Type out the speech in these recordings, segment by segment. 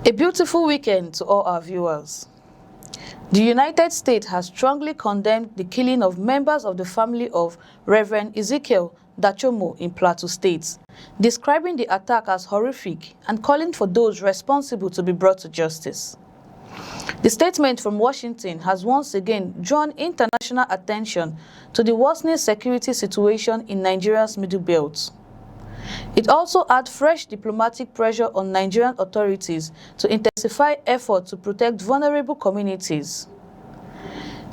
A beautiful weekend to all our viewers. The United States has strongly condemned the killing of members of the family of Reverend Ezekiel Dachomo in Plateau State, describing the attack as horrific and calling for those responsible to be brought to justice. The statement from Washington has once again drawn international attention to the worsening security situation in Nigeria's Middle Belt. It also adds fresh diplomatic pressure on Nigerian authorities to intensify efforts to protect vulnerable communities.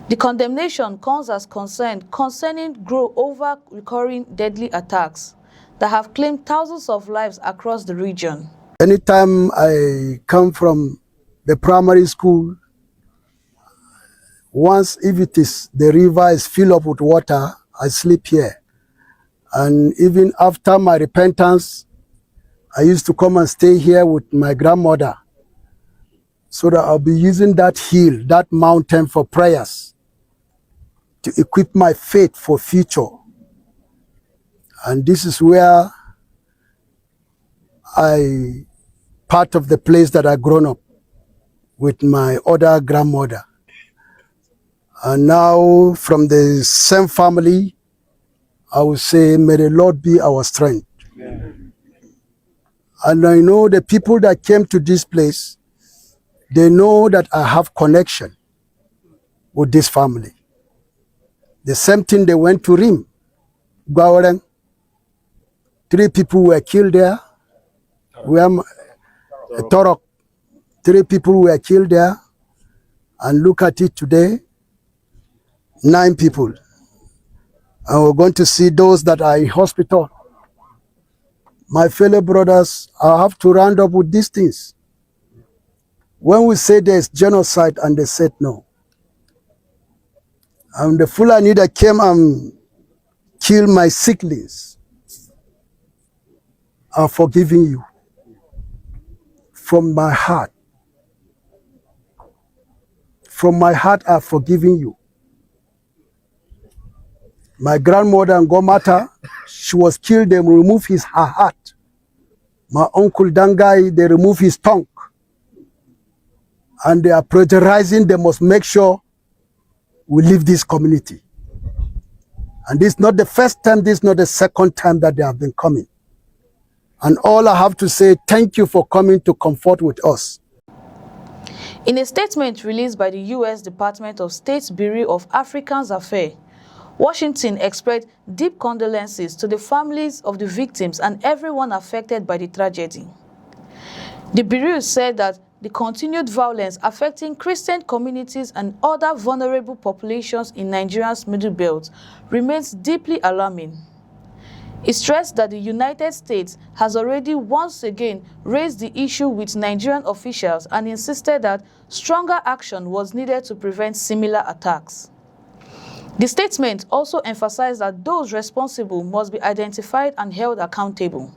The condemnation comes as concern concerning growth over recurring deadly attacks that have claimed thousands of lives across the region. Anytime I come from the primary school, once if it is the river is filled up with water, I sleep here. And even after my repentance, I used to come and stay here with my grandmother so that I'll be using that hill, that mountain for prayers to equip my faith for future. And this is where part of the place that I grown up with my other grandmother. And now from the same family, I would say, may the Lord be our strength. Amen. And I know the people that came to this place, they know that I have connection with this family. The same thing they went to Rim, Gwawareng. 3 people were killed there. Torok. 3 people were killed there. And look at it today, 9 people. And we're going to see those that are in hospital. My fellow brothers, I have to round up with these things. When we say there's genocide and they said no. And the Fulani that came and killed my siblings are forgiving you. From my heart. From my heart, I'm forgiving you. My grandmother in Gomata, she was killed, they removed her heart. My uncle Dangai, they removed his tongue. And they are pressurizing, they must make sure we leave this community. And this is not the first time, this is not the second time that they have been coming. And all I have to say, thank you for coming to comfort with us. In a statement released by the U.S. Department of State's Bureau of African Affairs, Washington expressed deep condolences to the families of the victims and everyone affected by the tragedy. The Bureau said that the continued violence affecting Christian communities and other vulnerable populations in Nigeria's Middle Belt remains deeply alarming. It stressed that the United States has already once again raised the issue with Nigerian officials and insisted that stronger action was needed to prevent similar attacks. The statement also emphasized that those responsible must be identified and held accountable.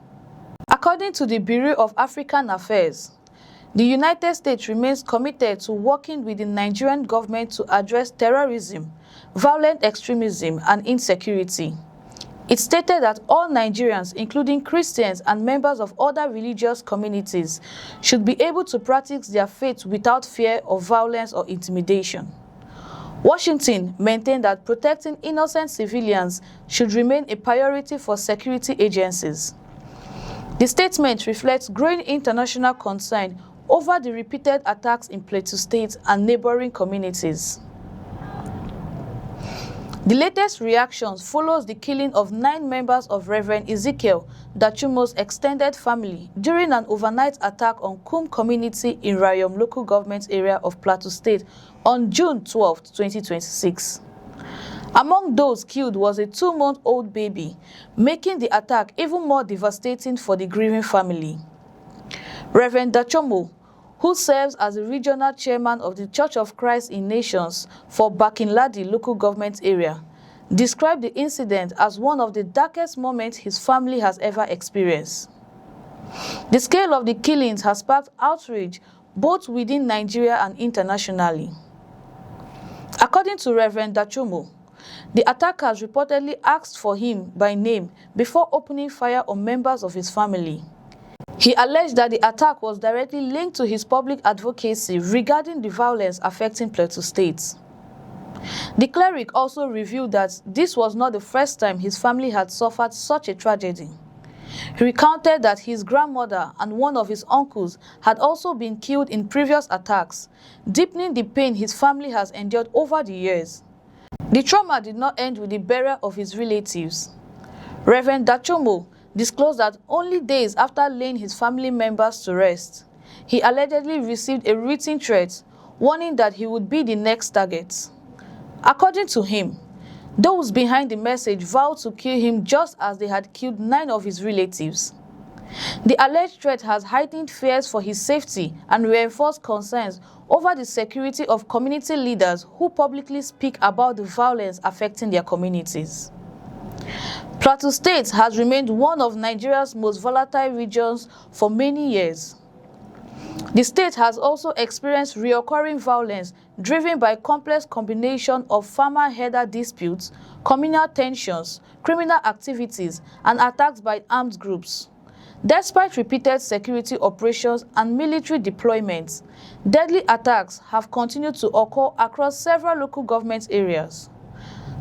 According to the Bureau of African Affairs, the United States remains committed to working with the Nigerian government to address terrorism, violent extremism, and insecurity. It stated that all Nigerians, including Christians and members of other religious communities, should be able to practice their faith without fear of violence or intimidation. Washington maintained that protecting innocent civilians should remain a priority for security agencies. The statement reflects growing international concern over the repeated attacks in Plateau State and neighboring communities. The latest reactions follows the killing of 9 members of Reverend Ezekiel Dachomo's extended family during an overnight attack on Kum community in Rayom local government area of Plateau State on June 12, 2026. Among those killed was a 2-month-old baby, making the attack even more devastating for the grieving family. Reverend Dachomo, who serves as the regional chairman of the Church of Christ in Nations for Bakinladi local government area, described the incident as one of the darkest moments his family has ever experienced. The scale of the killings has sparked outrage both within Nigeria and internationally. According to Reverend Dachomo, the attackers reportedly asked for him by name before opening fire on members of his family. He alleged that the attack was directly linked to his public advocacy regarding the violence affecting Plateau State. The cleric also revealed that this was not the first time his family had suffered such a tragedy. He recounted that his grandmother and one of his uncles had also been killed in previous attacks, deepening the pain his family has endured over the years. The trauma did not end with the burial of his relatives. Reverend Dachomo disclosed that only days after laying his family members to rest, he allegedly received a written threat warning that he would be the next target. According to him, those behind the message vowed to kill him just as they had killed 9 of his relatives. The alleged threat has heightened fears for his safety and reinforced concerns over the security of community leaders who publicly speak about the violence affecting their communities. Plateau State has remained one of Nigeria's most volatile regions for many years. The state has also experienced recurring violence driven by a complex combination of farmer-herder disputes, communal tensions, criminal activities, and attacks by armed groups. Despite repeated security operations and military deployments, deadly attacks have continued to occur across several local government areas.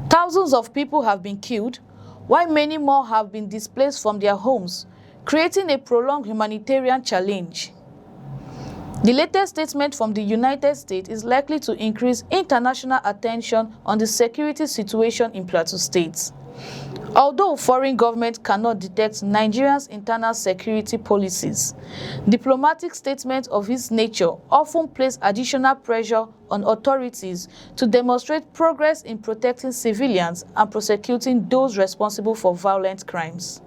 Thousands of people have been killed, while many more have been displaced from their homes, creating a prolonged humanitarian challenge. The latest statement from the United States is likely to increase international attention on the security situation in Plateau State. Although foreign governments cannot detect Nigeria's internal security policies, diplomatic statements of this nature often place additional pressure on authorities to demonstrate progress in protecting civilians and prosecuting those responsible for violent crimes.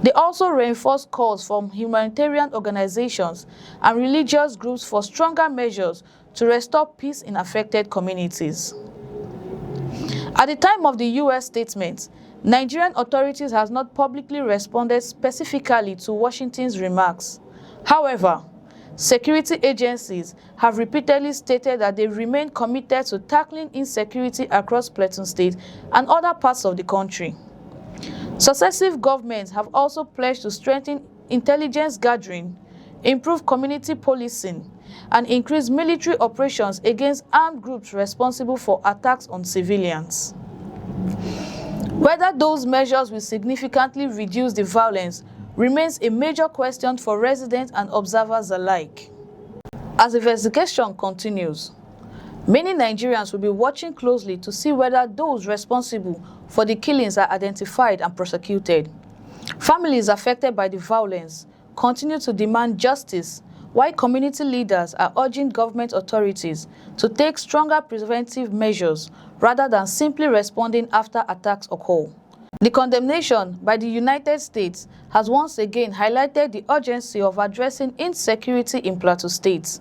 They also reinforce calls from humanitarian organizations and religious groups for stronger measures to restore peace in affected communities. At the time of the U.S. statement, Nigerian authorities have not publicly responded specifically to Washington's remarks. However, security agencies have repeatedly stated that they remain committed to tackling insecurity across Plateau State and other parts of the country. Successive governments have also pledged to strengthen intelligence gathering, improve community policing, and increase military operations against armed groups responsible for attacks on civilians. Whether those measures will significantly reduce the violence remains a major question for residents and observers alike. As the investigation continues, many Nigerians will be watching closely to see whether those responsible for the killings are identified and prosecuted. Families affected by the violence continue to demand justice, while community leaders are urging government authorities to take stronger preventive measures rather than simply responding after attacks occur. The condemnation by the United States has once again highlighted the urgency of addressing insecurity in Plateau State.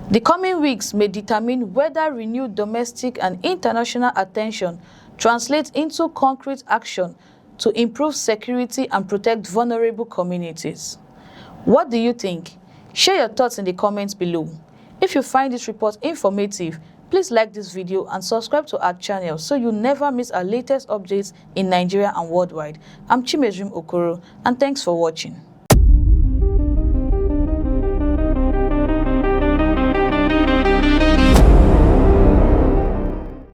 The coming weeks may determine whether renewed domestic and international attention translates into concrete action to improve security and protect vulnerable communities. What do you think? Share your thoughts in the comments below. If you find this report informative, please like this video and subscribe to our channel so you never miss our latest updates in Nigeria and worldwide. I'm Chimezrim Okoro, and thanks for watching.